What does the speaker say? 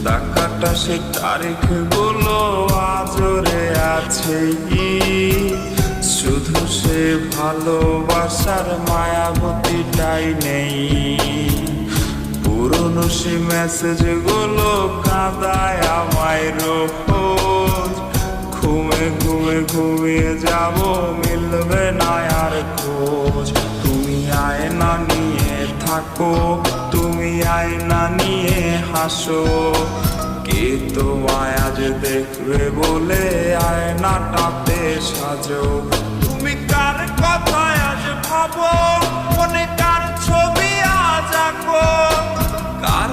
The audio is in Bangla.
ডাকাটা সে তারিখ গুলো আজরে আছে, শুধু সে ভালোবাসার মায়াবতীটাই নেই। পুরনো সে মেসেজ গুলো কাঁদায় আমায় রোজ। ঘুমে ঘুমে ঘুমিয়ে যাব, মিলবে না আর খোঁজ। তুমি আয়না নিয়ে থাকো, তুমি আয়না নিয়ে হাসো, কে তোমায় আজ দেখবে বলে আয়নাটাতে সাজো। তুমি কার কথায় আজ ভাবো, মনে কার ছবি আজ আঁকো, কার